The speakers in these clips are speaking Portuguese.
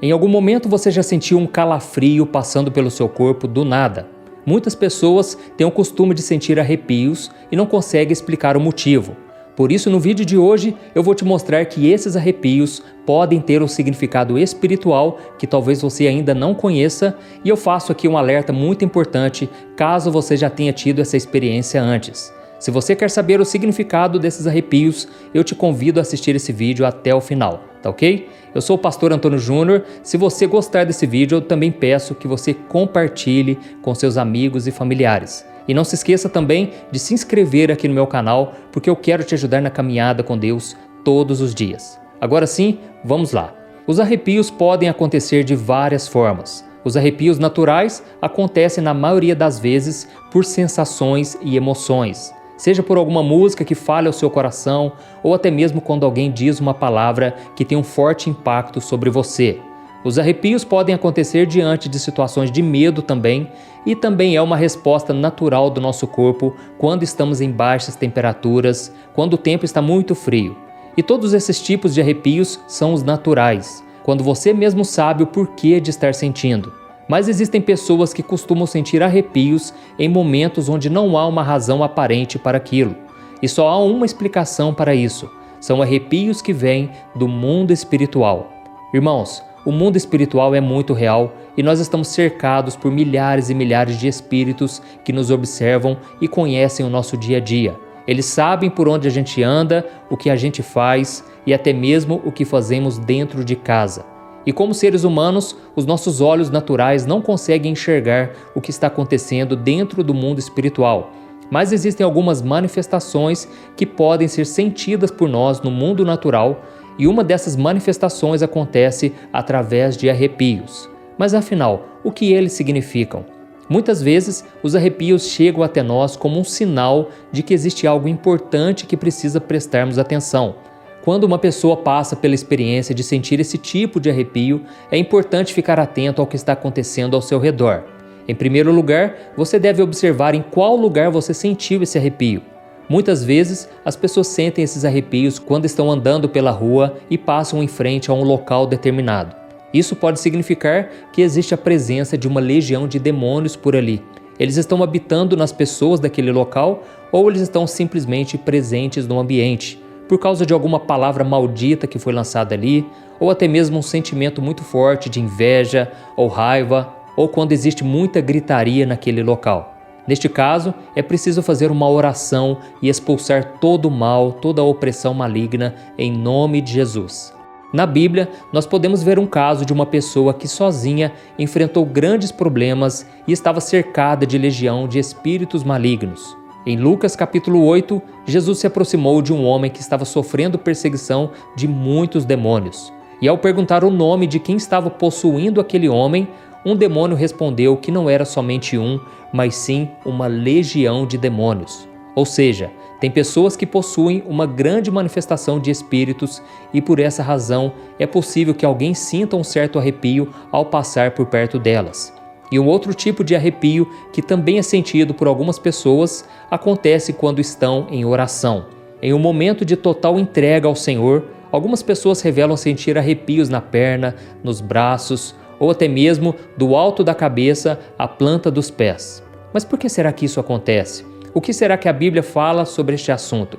Em algum momento você já sentiu um calafrio passando pelo seu corpo do nada? Muitas pessoas têm o costume de sentir arrepios e não conseguem explicar o motivo. Por isso, no vídeo de hoje, eu vou te mostrar que esses arrepios podem ter um significado espiritual que talvez você ainda não conheça, e eu faço aqui um alerta muito importante caso você já tenha tido essa experiência antes. Se você quer saber o significado desses arrepios, eu te convido a assistir esse vídeo até o final, tá ok? Eu sou o pastor Antônio Júnior. Se você gostar desse vídeo, eu também peço que você compartilhe com seus amigos e familiares. E não se esqueça também de se inscrever aqui no meu canal, porque eu quero te ajudar na caminhada com Deus todos os dias. Agora sim, vamos lá. Os arrepios podem acontecer de várias formas. Os arrepios naturais acontecem na maioria das vezes por sensações e emoções. Seja por alguma música que fale ao seu coração, ou até mesmo quando alguém diz uma palavra que tem um forte impacto sobre você. Os arrepios podem acontecer diante de situações de medo também, e também é uma resposta natural do nosso corpo quando estamos em baixas temperaturas, quando o tempo está muito frio. E todos esses tipos de arrepios são os naturais, quando você mesmo sabe o porquê de estar sentindo. Mas existem pessoas que costumam sentir arrepios em momentos onde não há uma razão aparente para aquilo. E só há uma explicação para isso. São arrepios que vêm do mundo espiritual. Irmãos, o mundo espiritual é muito real e nós estamos cercados por milhares e milhares de espíritos que nos observam e conhecem o nosso dia a dia. Eles sabem por onde a gente anda, o que a gente faz e até mesmo o que fazemos dentro de casa. E como seres humanos, os nossos olhos naturais não conseguem enxergar o que está acontecendo dentro do mundo espiritual. Mas existem algumas manifestações que podem ser sentidas por nós no mundo natural, e uma dessas manifestações acontece através de arrepios. Mas afinal, o que eles significam? Muitas vezes, os arrepios chegam até nós como um sinal de que existe algo importante que precisa prestarmos atenção. Quando uma pessoa passa pela experiência de sentir esse tipo de arrepio, é importante ficar atento ao que está acontecendo ao seu redor. Em primeiro lugar, você deve observar em qual lugar você sentiu esse arrepio. Muitas vezes, as pessoas sentem esses arrepios quando estão andando pela rua e passam em frente a um local determinado. Isso pode significar que existe a presença de uma legião de demônios por ali. Eles estão habitando nas pessoas daquele local ou eles estão simplesmente presentes no ambiente, por causa de alguma palavra maldita que foi lançada ali, ou até mesmo um sentimento muito forte de inveja ou raiva, ou quando existe muita gritaria naquele local. Neste caso, é preciso fazer uma oração e expulsar todo o mal, toda a opressão maligna em nome de Jesus. Na Bíblia, nós podemos ver um caso de uma pessoa que sozinha enfrentou grandes problemas e estava cercada de legião de espíritos malignos. Em Lucas capítulo 8, Jesus se aproximou de um homem que estava sofrendo perseguição de muitos demônios. E ao perguntar o nome de quem estava possuindo aquele homem, um demônio respondeu que não era somente um, mas sim uma legião de demônios. Ou seja, tem pessoas que possuem uma grande manifestação de espíritos e por essa razão é possível que alguém sinta um certo arrepio ao passar por perto delas. E um outro tipo de arrepio, que também é sentido por algumas pessoas, acontece quando estão em oração. Em um momento de total entrega ao Senhor, algumas pessoas revelam sentir arrepios na perna, nos braços, ou até mesmo do alto da cabeça à planta dos pés. Mas por que será que isso acontece? O que será que a Bíblia fala sobre este assunto?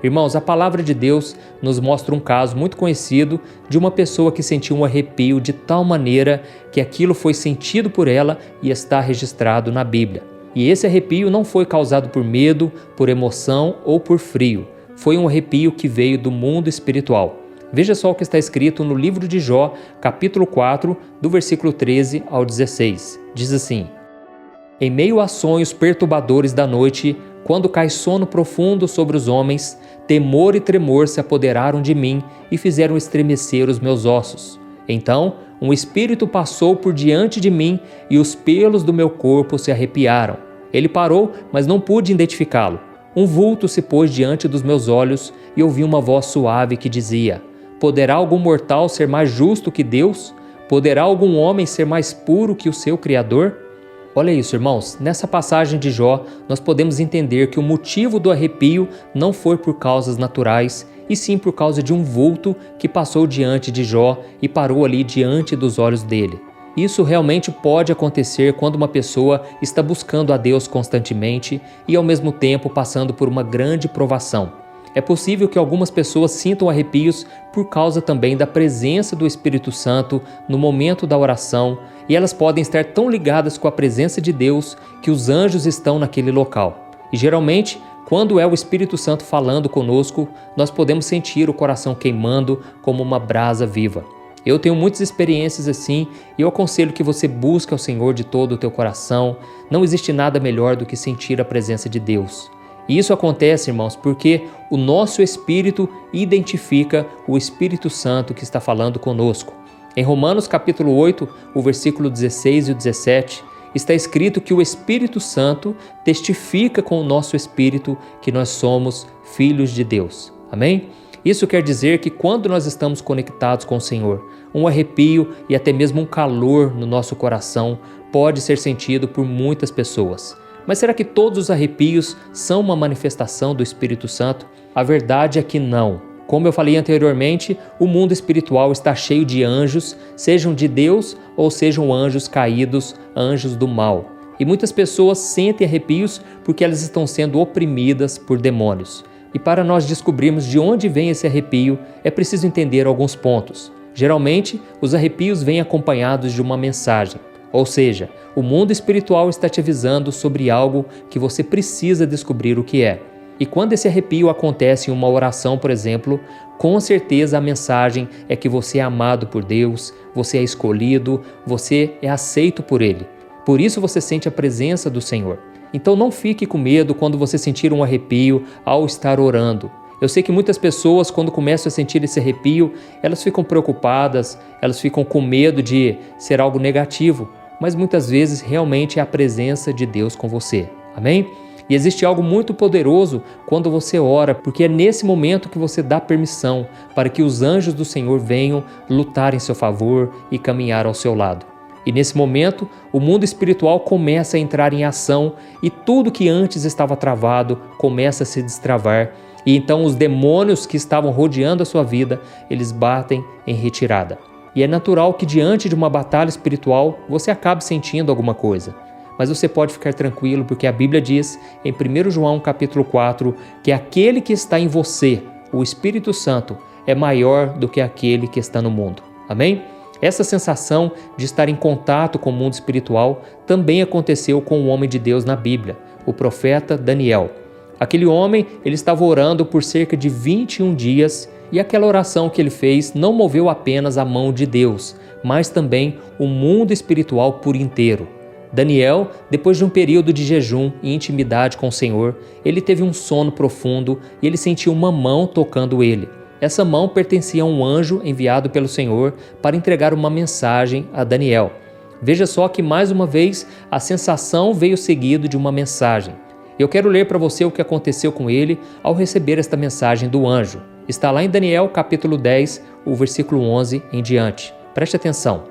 Irmãos, a palavra de Deus nos mostra um caso muito conhecido de uma pessoa que sentiu um arrepio de tal maneira que aquilo foi sentido por ela e está registrado na Bíblia. E esse arrepio não foi causado por medo, por emoção ou por frio. Foi um arrepio que veio do mundo espiritual. Veja só o que está escrito no livro de Jó, capítulo 4, do versículo 13 ao 16. Diz assim: Em meio a sonhos perturbadores da noite, quando cai sono profundo sobre os homens, temor e tremor se apoderaram de mim e fizeram estremecer os meus ossos. Então, um espírito passou por diante de mim e os pelos do meu corpo se arrepiaram. Ele parou, mas não pude identificá-lo. Um vulto se pôs diante dos meus olhos e ouvi uma voz suave que dizia: Poderá algum mortal ser mais justo que Deus? Poderá algum homem ser mais puro que o seu Criador? Olha isso, irmãos, nessa passagem de Jó, nós podemos entender que o motivo do arrepio não foi por causas naturais e sim por causa de um vulto que passou diante de Jó e parou ali diante dos olhos dele. Isso realmente pode acontecer quando uma pessoa está buscando a Deus constantemente e ao mesmo tempo passando por uma grande provação. É possível que algumas pessoas sintam arrepios por causa também da presença do Espírito Santo no momento da oração, e elas podem estar tão ligadas com a presença de Deus que os anjos estão naquele local. E geralmente, quando é o Espírito Santo falando conosco, nós podemos sentir o coração queimando como uma brasa viva. Eu tenho muitas experiências assim e eu aconselho que você busque ao Senhor de todo o teu coração. Não existe nada melhor do que sentir a presença de Deus. E isso acontece, irmãos, porque o nosso espírito identifica o Espírito Santo que está falando conosco. Em Romanos capítulo 8, o versículo 16 e o 17, está escrito que o Espírito Santo testifica com o nosso espírito que nós somos filhos de Deus. Amém? Isso quer dizer que quando nós estamos conectados com o Senhor, um arrepio e até mesmo um calor no nosso coração pode ser sentido por muitas pessoas. Mas será que todos os arrepios são uma manifestação do Espírito Santo? A verdade é que não. Como eu falei anteriormente, o mundo espiritual está cheio de anjos, sejam de Deus ou sejam anjos caídos, anjos do mal. E muitas pessoas sentem arrepios porque elas estão sendo oprimidas por demônios. E para nós descobrirmos de onde vem esse arrepio, é preciso entender alguns pontos. Geralmente, os arrepios vêm acompanhados de uma mensagem. Ou seja, o mundo espiritual está te avisando sobre algo que você precisa descobrir o que é. E quando esse arrepio acontece em uma oração, por exemplo, com certeza a mensagem é que você é amado por Deus, você é escolhido, você é aceito por Ele. Por isso você sente a presença do Senhor. Então não fique com medo quando você sentir um arrepio ao estar orando. Eu sei que muitas pessoas, quando começam a sentir esse arrepio, elas ficam preocupadas, elas ficam com medo de ser algo negativo. Mas muitas vezes realmente é a presença de Deus com você. Amém? E existe algo muito poderoso quando você ora, porque é nesse momento que você dá permissão para que os anjos do Senhor venham lutar em seu favor e caminhar ao seu lado. E nesse momento, o mundo espiritual começa a entrar em ação e tudo que antes estava travado começa a se destravar. E então os demônios que estavam rodeando a sua vida, eles batem em retirada. E é natural que diante de uma batalha espiritual você acabe sentindo alguma coisa. Mas você pode ficar tranquilo porque a Bíblia diz em 1 João capítulo 4 que aquele que está em você, o Espírito Santo, é maior do que aquele que está no mundo. Amém? Essa sensação de estar em contato com o mundo espiritual também aconteceu com um homem de Deus na Bíblia, o profeta Daniel. Aquele homem, ele estava orando por cerca de 21 dias e aquela oração que ele fez não moveu apenas a mão de Deus, mas também o mundo espiritual por inteiro. Daniel, depois de um período de jejum e intimidade com o Senhor, ele teve um sono profundo e ele sentiu uma mão tocando ele. Essa mão pertencia a um anjo enviado pelo Senhor para entregar uma mensagem a Daniel. Veja só que mais uma vez a sensação veio seguido de uma mensagem. Eu quero ler para você o que aconteceu com ele ao receber esta mensagem do anjo. Está lá em Daniel capítulo 10, o versículo 11 em diante. Preste atenção.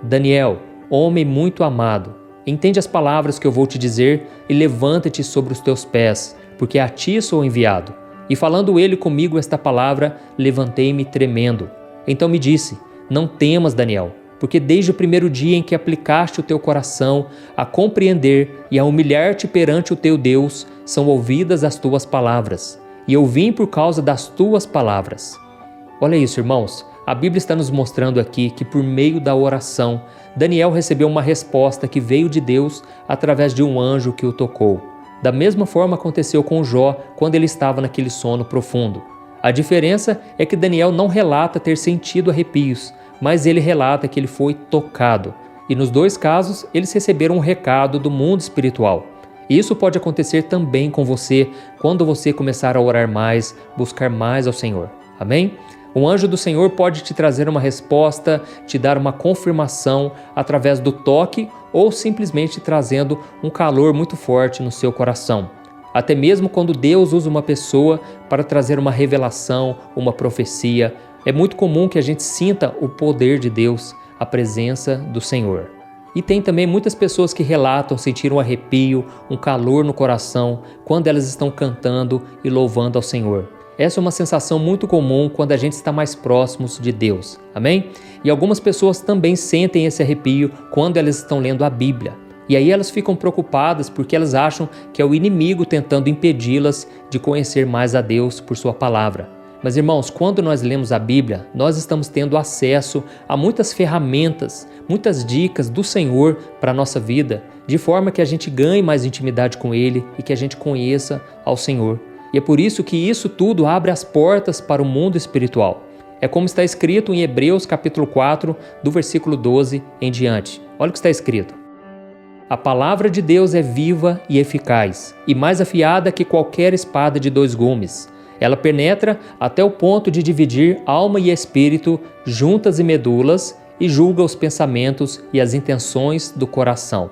Daniel, homem muito amado, entende as palavras que eu vou te dizer e levanta-te sobre os teus pés, porque a ti sou enviado. E falando ele comigo esta palavra, levantei-me tremendo. Então me disse, não temas, Daniel, porque desde o primeiro dia em que aplicaste o teu coração a compreender e a humilhar-te perante o teu Deus, são ouvidas as tuas palavras. E eu vim por causa das tuas palavras. Olha isso, irmãos. A Bíblia está nos mostrando aqui que por meio da oração, Daniel recebeu uma resposta que veio de Deus através de um anjo que o tocou. Da mesma forma aconteceu com Jó quando ele estava naquele sono profundo. A diferença é que Daniel não relata ter sentido arrepios, mas ele relata que ele foi tocado. E nos dois casos, eles receberam um recado do mundo espiritual. E isso pode acontecer também com você quando você começar a orar mais, buscar mais ao Senhor. Amém? Um anjo do Senhor pode te trazer uma resposta, te dar uma confirmação através do toque ou simplesmente trazendo um calor muito forte no seu coração. Até mesmo quando Deus usa uma pessoa para trazer uma revelação, uma profecia, é muito comum que a gente sinta o poder de Deus, a presença do Senhor. E tem também muitas pessoas que relatam sentir um arrepio, um calor no coração quando elas estão cantando e louvando ao Senhor. Essa é uma sensação muito comum quando a gente está mais próximos de Deus, amém? E algumas pessoas também sentem esse arrepio quando elas estão lendo a Bíblia. E aí elas ficam preocupadas porque elas acham que é o inimigo tentando impedi-las de conhecer mais a Deus por sua palavra. Mas irmãos, quando nós lemos a Bíblia, nós estamos tendo acesso a muitas ferramentas, muitas dicas do Senhor para a nossa vida, de forma que a gente ganhe mais intimidade com Ele e que a gente conheça ao Senhor. E é por isso que isso tudo abre as portas para o mundo espiritual. É como está escrito em Hebreus capítulo 4, do versículo 12 em diante. Olha o que está escrito. A palavra de Deus é viva e eficaz, e mais afiada que qualquer espada de 2 gumes. Ela penetra até o ponto de dividir alma e espírito, juntas e medulas, e julga os pensamentos e as intenções do coração.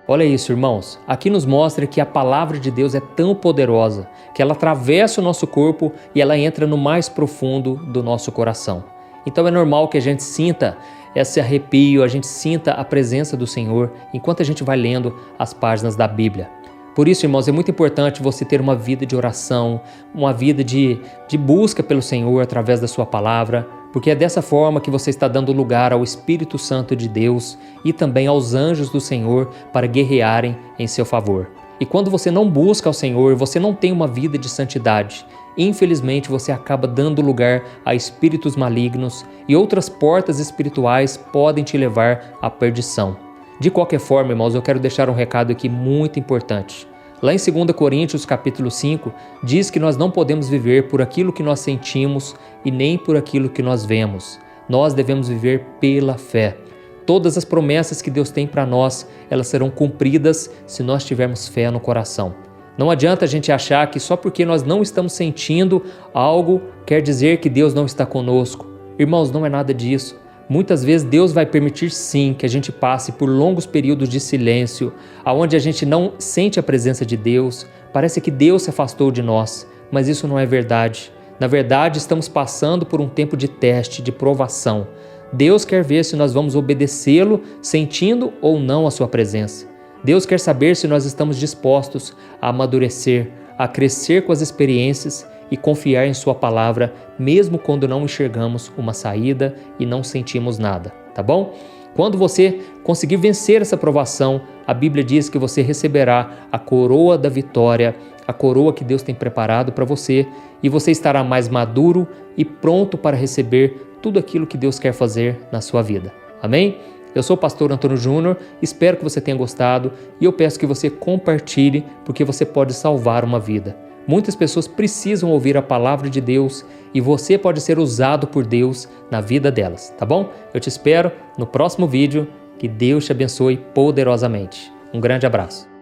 Olha isso, irmãos. Aqui nos mostra que a palavra de Deus é tão poderosa que ela atravessa o nosso corpo e ela entra no mais profundo do nosso coração. Então é normal que a gente sinta esse arrepio, a gente sinta a presença do Senhor enquanto a gente vai lendo as páginas da Bíblia. Por isso, irmãos, é muito importante você ter uma vida de oração, uma vida de busca pelo Senhor através da sua palavra, porque é dessa forma que você está dando lugar ao Espírito Santo de Deus e também aos anjos do Senhor para guerrearem em seu favor. E quando você não busca ao Senhor, você não tem uma vida de santidade, infelizmente você acaba dando lugar a espíritos malignos e outras portas espirituais podem te levar à perdição. De qualquer forma, irmãos, eu quero deixar um recado aqui muito importante. Lá em 2 Coríntios capítulo 5, diz que nós não podemos viver por aquilo que nós sentimos e nem por aquilo que nós vemos. Nós devemos viver pela fé. Todas as promessas que Deus tem para nós, elas serão cumpridas se nós tivermos fé no coração. Não adianta a gente achar que só porque nós não estamos sentindo algo, quer dizer que Deus não está conosco. Irmãos, não é nada disso. Muitas vezes Deus vai permitir sim que a gente passe por longos períodos de silêncio, onde a gente não sente a presença de Deus, parece que Deus se afastou de nós, mas isso não é verdade. Na verdade, estamos passando por um tempo de teste, de provação. Deus quer ver se nós vamos obedecê-lo, sentindo ou não a sua presença. Deus quer saber se nós estamos dispostos a amadurecer, a crescer com as experiências e confiar em sua palavra, mesmo quando não enxergamos uma saída e não sentimos nada, tá bom? Quando você conseguir vencer essa provação, a Bíblia diz que você receberá a coroa da vitória, a coroa que Deus tem preparado para você, e você estará mais maduro e pronto para receber tudo aquilo que Deus quer fazer na sua vida. Amém? Eu sou o pastor Antônio Júnior, espero que você tenha gostado e eu peço que você compartilhe, porque você pode salvar uma vida. Muitas pessoas precisam ouvir a palavra de Deus e você pode ser usado por Deus na vida delas, tá bom? Eu te espero no próximo vídeo. Que Deus te abençoe poderosamente. Um grande abraço.